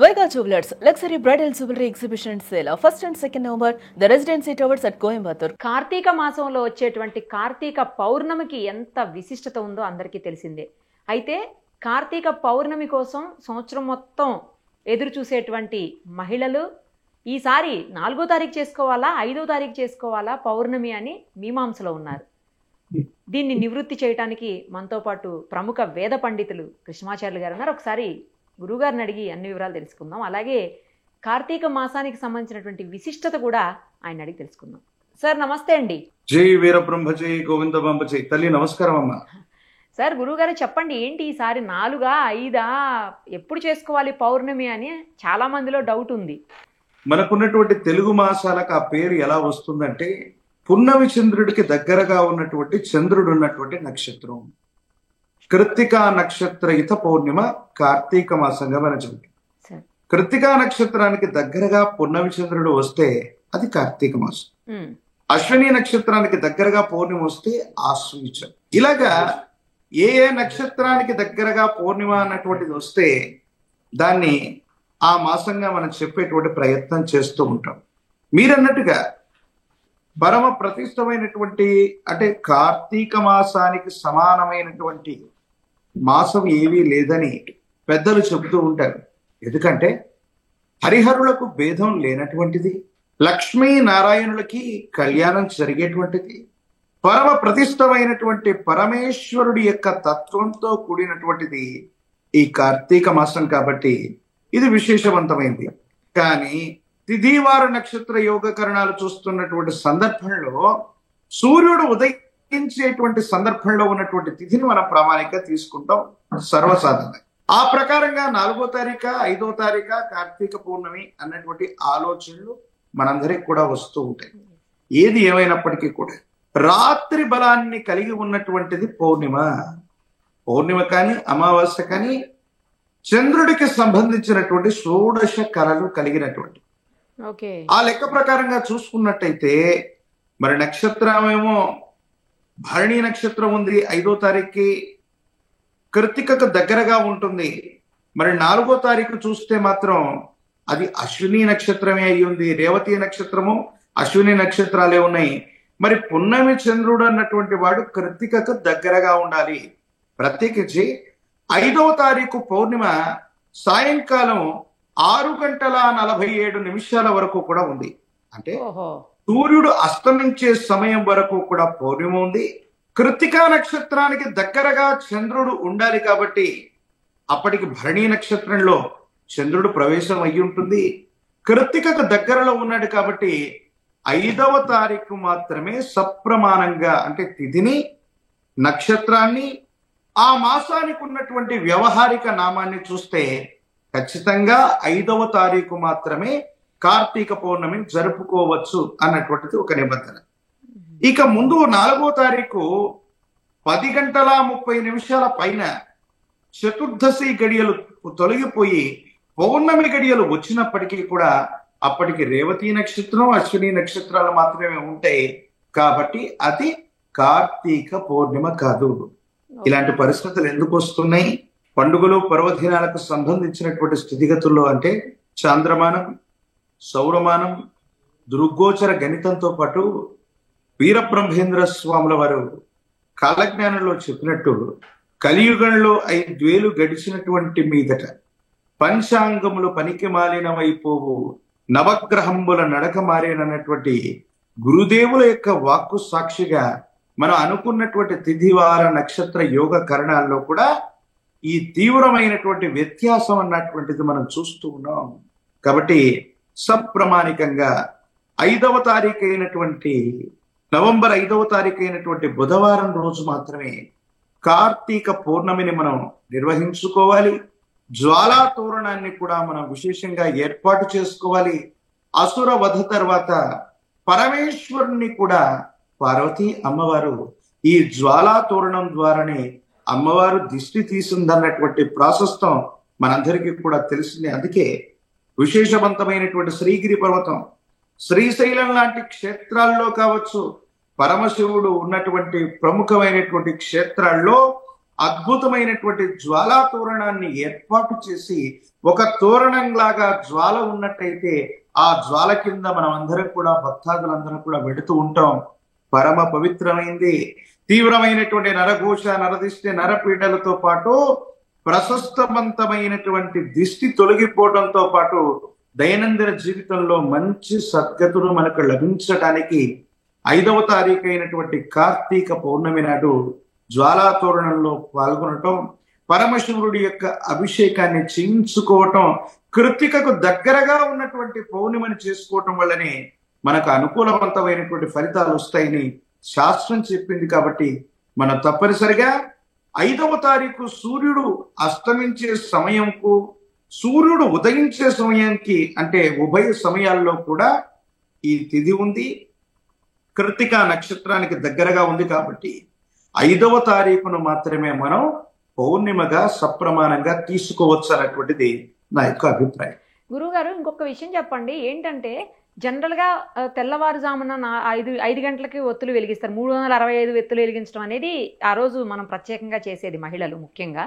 Vega Jewelers Luxury Bridal Jewelry Exhibition Sale first and second November the Residency Towers at Coimbatore. Karthika మాసంలో వచ్చేటువంటి కార్తీక పౌర్ణమికి ఎంత విశిష్టత ఉందో అందరికీ తెలిసిందే. అయితే కార్తీక పౌర్ణమి కోసం సంవత్సరం మొత్తం ఎదురు చూసేటువంటి మహిళలు ఈసారి 4వ తారీఖు చేసుకోవాలా 5వ తారీఖు చేసుకోవాలా పౌర్ణమి అని మీమాంసలో ఉన్నారు. దీన్ని నివృత్తి చేయడానికి మనతో పాటు ప్రముఖ వేద పండితులు కృష్ణమాచార్యులు గారు ఉన్నారు. ఒకసారి గురుగారిని అడిగి అన్ని వివరాలు తెలుసుకుందాం. అలాగే కార్తీక మాసానికి సంబంధించినటువంటి విశిష్టత కూడా ఆయన అడిగి తెలుసుకుందాం. సార్ నమస్తే అండి. జై వీరబ్రహ్మ జై గోవిందబాంబ జై తల్లి. నమస్కారం అమ్మా. సార్ గురువుగారు చెప్పండి, ఏంటి ఈసారి 4గా 5గా ఎప్పుడు చేసుకోవాలి పౌర్ణమి అని చాలా మందిలో డౌట్ ఉంది. మనకున్నటువంటి తెలుగు మాసాలకు ఆ పేరు ఎలా వస్తుందంటే పున్నమి చంద్రుడికి దగ్గరగా ఉన్నటువంటి చంద్రుడు ఉన్నటువంటి నక్షత్రం కృత్తికా నక్షత్రయుత పౌర్ణిమ కార్తీక మాసంగా మనం చెబుతాం. కృత్తికా నక్షత్రానికి దగ్గరగా పున్నమి చంద్రుడు వస్తే అది కార్తీక మాసం. అశ్విని నక్షత్రానికి దగ్గరగా పౌర్ణిమ వస్తే ఆశ్వయుజం. ఇలాగా ఏ ఏ నక్షత్రానికి దగ్గరగా పౌర్ణిమ అన్నటువంటిది వస్తే దాన్ని ఆ మాసంగా మనం చెప్పేటువంటి ప్రయత్నం చేస్తూ ఉంటాం. మీరన్నట్టుగా పరమ ప్రతిష్టమైనటువంటి అంటే కార్తీక మాసానికి సమానమైనటువంటి మాసం ఏమీ లేదని పెద్దలు చెబుతూ ఉంటారు. ఎందుకంటే హరిహరులకు భేదం లేనటువంటిది, లక్ష్మీ నారాయణులకి కళ్యాణం జరిగేటువంటిది, పరమ ప్రతిష్టమైనటువంటి పరమేశ్వరుడి యొక్క తత్వంతో కూడినటువంటిది ఈ కార్తీక మాసం. కాబట్టి ఇది విశేషవంతమైంది. కానీ తిథివార నక్షత్ర యోగకరణాలు చూస్తున్నటువంటి సందర్భంలో సూర్యుడు ఉదయించేటువంటి సందర్భంలో ఉన్నటువంటి తిథిని మనం ప్రామాణికంగా తీసుకుంటాం సర్వసాధారణంగా. ఆ ప్రకారంగా 4వ తారీఖు 5వ తారీఖు కార్తీక పౌర్ణమి అన్నటువంటి ఆలోచనలు మనందరికి కూడా వస్తూ ఉంటాయి. ఏది ఏమైనప్పటికీ కూడా రాత్రి బలాన్ని కలిగి ఉన్నటువంటిది పౌర్ణిమ. పౌర్ణిమ కానీ అమావాస్య కానీ చంద్రుడికి సంబంధించినటువంటి షోడశ కళలు కలిగినటువంటి ఆ లెక్క ప్రకారంగా చూసుకున్నట్టయితే మరి నక్షత్రం ఏమో భరణి నక్షత్రం ఉంది, 5వ తారీఖుకి కృత్తికకు దగ్గరగా ఉంటుంది. మరి 4వ తారీఖు చూస్తే మాత్రం అది అశ్విని నక్షత్రమే అయి ఉంది. రేవతి నక్షత్రము అశ్విని నక్షత్రాలే ఉన్నాయి. మరి పున్నమి చంద్రుడు అన్నటువంటి వాడు కృత్తికకు దగ్గరగా ఉండాలి. ప్రత్యేకించి 5వ తారీఖు పౌర్ణిమ సాయంకాలం 6:47 వరకు కూడా ఉంది. అంటే సూర్యుడు అస్తమించే సమయం వరకు కూడా పౌర్ణిమ ఉంది. కృత్తికా నక్షత్రానికి దగ్గరగా చంద్రుడు ఉండాలి కాబట్టి అప్పటికి భరణి నక్షత్రంలో చంద్రుడు ప్రవేశం అయ్యి ఉంటుంది. కృత్తికకు దగ్గరలో ఉన్నాడు కాబట్టి 5వ తారీఖు మాత్రమే సప్రమాణంగా అంటే తిథిని నక్షత్రాన్ని ఆ మాసానికి ఉన్నటువంటి వ్యవహారిక నామాన్ని చూస్తే ఖచ్చితంగా 5వ తారీఖు మాత్రమే కార్తీక పౌర్ణమి జరుపుకోవచ్చు అన్నటువంటిది ఒక నిబంధన. ఇక ముందు 4వ తారీఖు 10:30 పైన చతుర్దశి గడియలు తొలగిపోయి పౌర్ణమి గడియలు వచ్చినప్పటికీ కూడా అప్పటికి రేవతి నక్షత్రం అశ్విని నక్షత్రాలు మాత్రమే ఉంటాయి. కాబట్టి అది కార్తీక పౌర్ణిమ కాదు. ఇలాంటి పరిస్థితులు ఎందుకు వస్తున్నాయి? పండుగలు పర్వదినాలకు సంబంధించినటువంటి స్థితిగతుల్లో అంటే చాంద్రమానం, సౌరమానం, దృగ్గోచర గణితంతో పాటు వీరబ్రహ్మేంద్ర స్వాముల వారు కాలజ్ఞానంలో చెప్పినట్టు కలియుగంలో 5 ఏళ్లు గడిచినటువంటి మీదట పంచాంగములు పనికి మాలినవైపోవు, నవగ్రహంబుల నడక మారేనన్నటువంటి గురుదేవుల యొక్క వాక్కు సాక్షిగా మనం అనుకున్నటువంటి తిథివార నక్షత్ర యోగ కరణాల్లో కూడా ఈ తీవ్రమైనటువంటి వ్యత్యాసం అన్నటువంటిది మనం చూస్తూ ఉన్నాం. కాబట్టి సప్రమాణికంగా 5వ తారీఖు అయినటువంటి నవంబర్ 5వ తారీఖు అయినటువంటి బుధవారం రోజు మాత్రమే కార్తీక పౌర్ణమిని మనం నిర్వహించుకోవాలి. జ్వాలా తోరణాన్ని కూడా మనం విశేషంగా ఏర్పాటు చేసుకోవాలి. అసుర వధ తర్వాత పరమేశ్వరుని కూడా పార్వతీ అమ్మవారు ఈ జ్వాలా తోరణం ద్వారానే అమ్మవారు దిష్టి తీసిందన్నటువంటి ప్రాశస్తం మనందరికీ కూడా తెలిసింది. అందుకే విశేషవంతమైనటువంటి శ్రీగిరి పర్వతం, శ్రీశైలం లాంటి క్షేత్రాల్లో కావచ్చు, పరమశివుడు ఉన్నటువంటి ప్రముఖమైనటువంటి క్షేత్రాల్లో అద్భుతమైనటువంటి జ్వాలా తోరణాన్ని ఏర్పాటు చేసి ఒక తోరణంలాగా జ్వాల ఉన్నట్టయితే ఆ జ్వాల కింద మనం అందరం కూడా భక్తాదులందరం కూడా వెడుతూ ఉంటాం. పరమ పవిత్రమైంది. తీవ్రమైనటువంటి నరఘోష, నరదిష్టి, నరపీడలతో పాటు ప్రశస్తవంతమైనటువంటి దిష్టి తొలగిపోవడంతో పాటు దైనందిన జీవితంలో మంచి సద్గతులు మనకు లభించడానికి 5వ తారీఖు అయినటువంటి కార్తీక పౌర్ణమి నాడు జ్వాలాతోరణంలో పాల్గొనటం, పరమశివుడి యొక్క అభిషేకాన్ని చేయించుకోవటం, కృత్తికకు దగ్గరగా ఉన్నటువంటి పౌర్ణిమని చేసుకోవటం వల్లనే మనకు అనుకూలవంతమైనటువంటి ఫలితాలు వస్తాయని శాస్త్రం చెప్పింది. కాబట్టి మనం తప్పనిసరిగా 5వ తారీఖు సూర్యుడు అస్తమించే సమయంకు, సూర్యుడు ఉదయించే సమయానికి అంటే ఉభయ సమయాల్లో కూడా ఈ తిథి ఉంది. కృత్తిక నక్షత్రానికి దగ్గరగా ఉంది కాబట్టి 5వ తారీఖును మాత్రమే మనం పౌర్ణిమగా సప్రమాణంగా తీసుకోవచ్చు అన్నటువంటిది నా యొక్క అభిప్రాయం. గురువుగారు, ఇంకొక విషయం చెప్పండి. ఏంటంటే జనరల్గా తెల్లవారుజామున 5 గంటలకి ఒత్తులు వెలిగిస్తారు. 365 ఒత్తులు వెలిగించడం అనేది ఆ రోజు మనం ప్రత్యేకంగా చేసేది మహిళలు ముఖ్యంగా.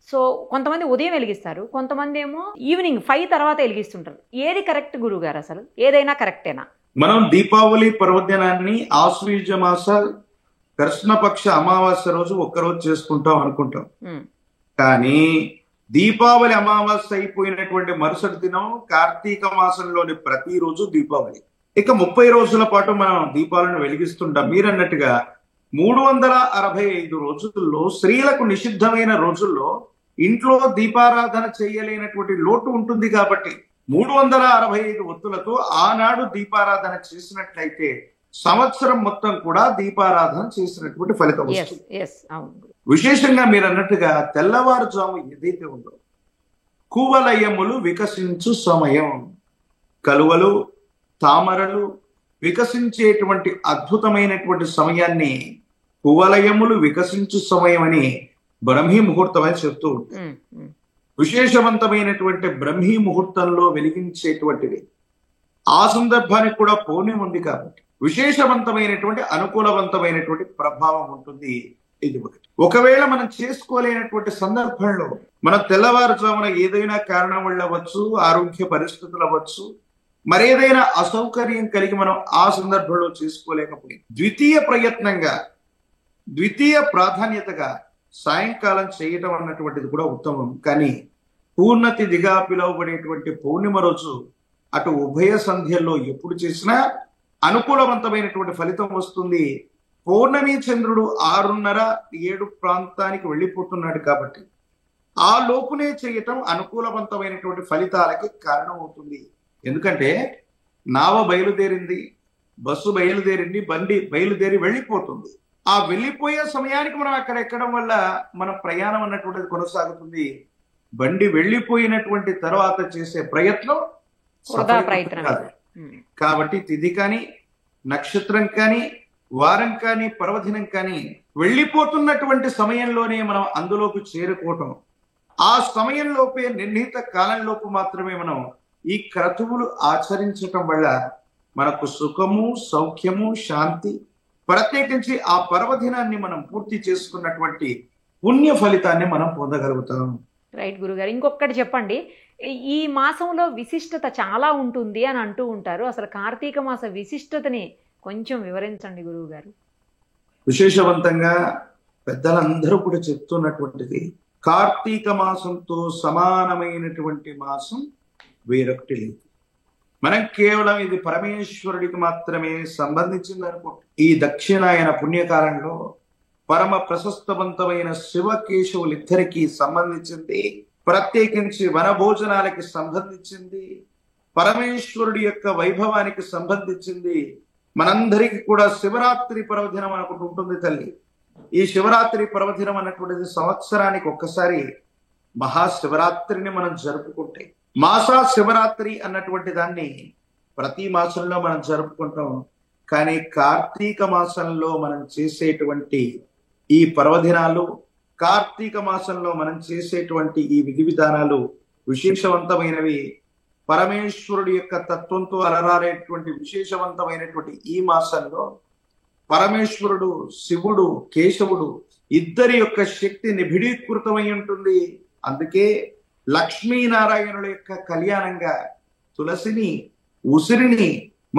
సో కొంతమంది ఉదయం వెలిగిస్తారు, కొంతమంది ఏమో ఈవినింగ్ 5 తర్వాత వెలిగిస్తుంటారు. ఏది కరెక్ట్ గురువుగారు? అసలు ఏదైనా కరెక్టేనా? మనం దీపావళి పర్వదినాన్ని ఆశ్వయుజ మాస కృష్ణపక్ష అమావాస్య రోజు ఒక్కరోజు చేసుకుంటాం అనుకుంటాం. కానీ దీపావళి అమావాస్య అయిపోయినటువంటి మరుసటి దినం కార్తీక మాసంలోని ప్రతిరోజు దీపావళి. ఇక 30 రోజుల పాటు మనం దీపాలను వెలిగిస్తుంటాం. మీరన్నట్టుగా 365 రోజుల్లో స్త్రీలకు నిషిద్ధమైన రోజుల్లో ఇంట్లో దీపారాధన చేయలేనటువంటి లోటు ఉంటుంది. కాబట్టి 365 ఒత్తులతో ఆనాడు దీపారాధన చేసినట్లయితే సంవత్సరం మొత్తం కూడా దీపారాధన చేసినటువంటి ఫలితం వస్తుంది. విశేషంగా మీరు అన్నట్టుగా తెల్లవారుజాము ఏదైతే ఉందో కువలయములు వికసించు సమయం, కలువలు, తామరలు వికసించేటువంటి అద్భుతమైనటువంటి సమయాన్ని కువలయములు వికసించు సమయం అని బ్రహ్మీ ముహూర్తం అని చెప్తూ ఉంటారు. విశేషవంతమైనటువంటి బ్రహ్మీ ముహూర్తంలో వెలిగించేటువంటిది. ఆ సందర్భానికి కూడా పౌర్ణమి ఉంది కాబట్టి విశేషవంతమైనటువంటి అనుకూలవంతమైనటువంటి ప్రభావం ఉంటుంది. ఇది ఒకటి. ఒకవేళ మనం చేసుకోలేనటువంటి సందర్భంలో మనం తెల్లవారుజామున ఏదైనా కారణం వల్ల అవ్వచ్చు, ఆరోగ్య పరిస్థితులు అవ్వచ్చు, మరేదైనా అసౌకర్యం కలిగి మనం ఆ సందర్భంలో చేసుకోలేకపోయింది, ద్వితీయ ప్రాధాన్యతగా సాయంకాలం చేయటం అన్నటువంటిది కూడా ఉత్తమం. కానీ పూర్ణతిథిగా పిలువబడేటువంటి పౌర్ణిమ రోజు అటు ఉభయ సంధ్యల్లో ఎప్పుడు చేసినా అనుకూలవంతమైనటువంటి ఫలితం వస్తుంది. పౌర్ణమి చంద్రుడు 6:30-7 ప్రాంతానికి వెళ్ళిపోతున్నాడు కాబట్టి ఆ లోపునే చేయటం అనుకూలవంతమైనటువంటి ఫలితాలకి కారణం అవుతుంది. ఎందుకంటే నావ బయలుదేరింది, బస్సు బయలుదేరింది, బండి బయలుదేరి వెళ్ళిపోతుంది. ఆ వెళ్ళిపోయే సమయానికి మనం అక్కడ ఎక్కడం వల్ల మన ప్రయాణం అన్నటువంటిది కొనసాగుతుంది. బండి వెళ్ళిపోయినటువంటి తర్వాత చేసే ప్రయత్నం కాదు. కాబట్టి తిథి కానీ, నక్షత్రం కానీ, వారం కానీ, పర్వదినం కానీ వెళ్ళిపోతున్నటువంటి సమయంలోనే మనం అందులోకి చేరుకోవటం, ఆ సమయంలోపే నిర్ణీత కాలంలోపు మాత్రమే మనం ఈ క్రతువులు ఆచరించటం వల్ల మనకు సుఖము, సౌఖ్యము, శాంతి, ప్రత్యేకించి ఆ పర్వదినాన్ని మనం పూర్తి చేసుకున్నటువంటి పుణ్య ఫలితాన్ని మనం పొందగలుగుతాం. రైట్ గురుగారు, ఇంకొకటి చెప్పండి. ఈ మాసంలో విశిష్టత చాలా ఉంటుంది అని అంటూ ఉంటారు. అసలు కార్తీక మాస విశిష్టతని కొంచెం వివరించండి గురువు గారు. విశేషవంతంగా పెద్దలందరూ కూడా చెప్తున్నటువంటిది, కార్తీక మాసంతో సమానమైనటువంటి మాసం వేరొకటి లేదు. మనం కేవలం ఇది పరమేశ్వరుడికి మాత్రమే సంబంధించింది అనుకుంటాం. ఈ దక్షిణాయన పుణ్యకాలంలో పరమ ప్రశస్తవంతమైన శివకేశవులిద్దరికీ సంబంధించింది, ప్రత్యేకించి వనభోజనాలకి సంబంధించింది, పరమేశ్వరుడి యొక్క వైభవానికి సంబంధించింది. మనందరికీ కూడా శివరాత్రి పర్వదినం అనుకుంటూ ఉంటుంది తల్లి. ఈ శివరాత్రి పర్వదినం అన్నటువంటిది సంవత్సరానికి ఒక్కసారి మహాశివరాత్రిని మనం జరుపుకుంటే, మాసా శివరాత్రి అన్నటువంటి దాన్ని ప్రతి మాసంలో మనం జరుపుకుంటాం. కానీ కార్తీక మాసంలో మనం చేసేటువంటి ఈ పర్వదినాలు, కార్తీక మాసంలో మనం చేసేటువంటి ఈ విధి విధానాలు విశేషవంతమైనవి. పరమేశ్వరుడి యొక్క తత్వంతో అలరారేటువంటి విశేషవంతమైనటువంటి ఈ మాసంలో పరమేశ్వరుడు, శివుడు, కేశవుడు ఇద్దరి యొక్క శక్తి నిబిడీకృతమై ఉంటుంది. అందుకే లక్ష్మీనారాయణుల యొక్క కళ్యాణంగా తులసిని, ఉసిరిని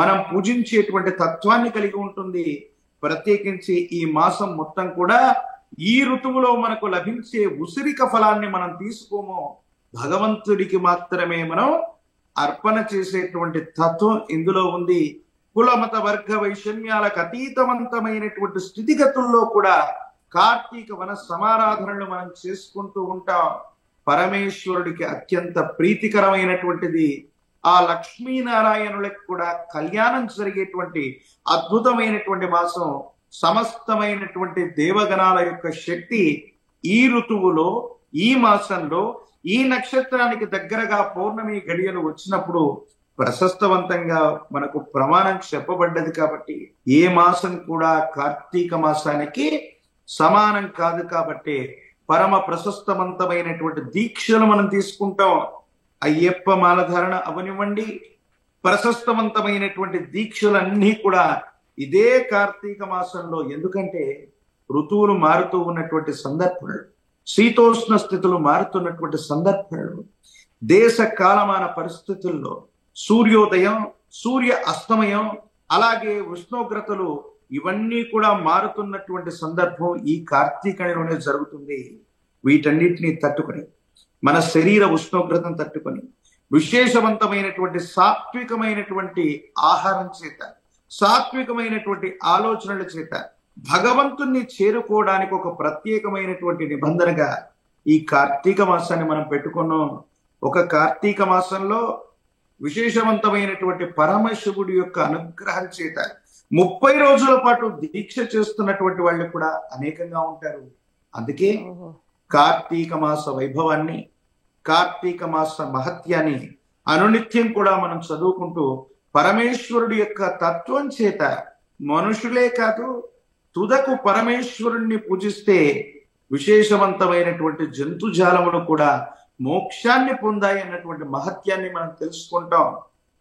మనం పూజించేటువంటి తత్వాన్ని కలిగి ఉంటుంది. ప్రత్యేకించి ఈ మాసం మొత్తం కూడా ఈ ఋతువులో మనకు లభించే ఉసిరిక ఫలాన్ని మనం తీసుకోము, భగవంతుడికి మాత్రమే మనం అర్పణ చేసేటువంటి తత్వం ఇందులో ఉంది. కుల మత వర్గ వైషమ్యాలకు అతీతవంతమైనటువంటి స్థితిగతుల్లో కూడా కార్తీక వన సమారాధనలు మనం చేసుకుంటూ ఉంటాం. పరమేశ్వరుడికి అత్యంత ప్రీతికరమైనటువంటిది. ఆ లక్ష్మీనారాయణులకు కూడా కళ్యాణం జరిగేటువంటి అద్భుతమైనటువంటి మాసం. సమస్తమైనటువంటి దేవగణాల యొక్క శక్తి ఈ ఋతువులో, ఈ మాసంలో, ఈ నక్షత్రానికి దగ్గరగా పౌర్ణమి గడియలు వచ్చినప్పుడు ప్రశస్తవంతంగా మనకు ప్రమాణం చెప్పబడ్డది. కాబట్టి ఏ మాసం కూడా కార్తీక మాసానికి సమానం కాదు. కాబట్టి పరమ ప్రశస్తవంతమైనటువంటి దీక్షలు మనం తీసుకుంటాం. అయ్యప్ప మాలధారణ అవనివ్వండి, ప్రశస్తవంతమైనటువంటి దీక్షలన్నీ కూడా ఇదే కార్తీక మాసంలో. ఎందుకంటే ఋతువులు మారుతూ ఉన్నటువంటి సందర్భాలు, శీతోష్ణ స్థితులు మారుతున్నటువంటి సందర్భాలు, దేశ కాలమాన పరిస్థితుల్లో సూర్యోదయం, సూర్య అస్తమయం, అలాగే ఉష్ణోగ్రతలు ఇవన్నీ కూడా మారుతున్నటువంటి సందర్భం ఈ కార్తీకంలోనే జరుగుతుంది. వీటన్నిటిని తట్టుకొని, మన శరీర ఉష్ణోగ్రతను తట్టుకొని, విశేషవంతమైనటువంటి సాత్వికమైనటువంటి ఆహారం చేత, సాత్వికమైనటువంటి ఆలోచనల చేత భగవంతుణ్ణి చేరుకోవడానికి ఒక ప్రత్యేకమైనటువంటి నిబంధనగా ఈ కార్తీక మాసాన్ని మనం పెట్టుకున్నాం. ఒక కార్తీక మాసంలో విశేషవంతమైనటువంటి పరమశివుడి యొక్క అనుగ్రహం చేత 30 రోజుల పాటు దీక్ష చేస్తున్నటువంటి వాళ్ళు కూడా అనేకంగా ఉంటారు. అందుకే కార్తీక మాస వైభవాన్ని, కార్తీక మాస మహత్యాన్ని అనునిత్యం కూడా మనం చదువుకుంటూ పరమేశ్వరుడి యొక్క తత్వం చేత మనుషులే కాదు, తుదకు పరమేశ్వరుణ్ణి పూజిస్తే విశేషవంతమైనటువంటి జంతుజాలములు కూడా మోక్షాన్ని పొందాయి అన్నటువంటి మహత్యాన్ని మనం తెలుసుకుంటాం.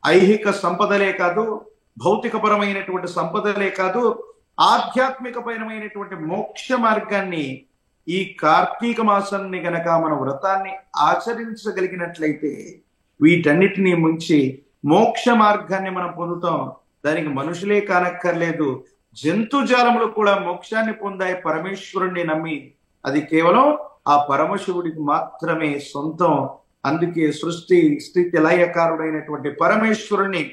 ఐహిక సంపదలే కాదు, భౌతికపరమైనటువంటి సంపదలే కాదు, ఆధ్యాత్మికపరమైనటువంటి మోక్ష మార్గాన్ని ఈ కార్తీక మాసాన్ని గనక మన వ్రతాన్ని ఆచరించగలిగినట్లయితే వీటన్నిటినీ ముంచి మోక్ష మార్గాన్ని మనం పొందుతాం. దానికి మనుషులే కానక్కర్లేదు, జంతుజాలములు కూడా మోక్షాన్ని పొందాయి పరమేశ్వరుణ్ణి నమ్మి. అది కేవలం ఆ పరమశివుడికి మాత్రమే సొంతం. అందుకే సృష్టి స్థితి లయకారుడైనటువంటి పరమేశ్వరుణ్ణి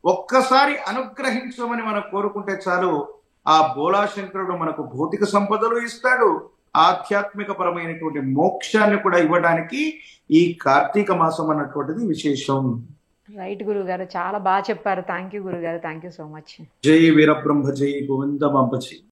ఒక్కసారి అనుగ్రహించమని మనం కోరుకుంటే చాలు, ఆ బోలాశంకరుడు మనకు భౌతిక సంపదలు ఇస్తాడు, ఆధ్యాత్మిక పరమైనటువంటి మోక్షాన్ని కూడా ఇవ్వడానికి ఈ కార్తీక మాసం అన్నటువంటిది విశేషం. రైట్ గురుగారు, చాలా బాగా చెప్పారు. థ్యాంక్ యూ గురుగారు, థ్యాంక్ యూ సో మచ్. జై వీరబ్రహ్మ, జై గోవింద బాంబజీ.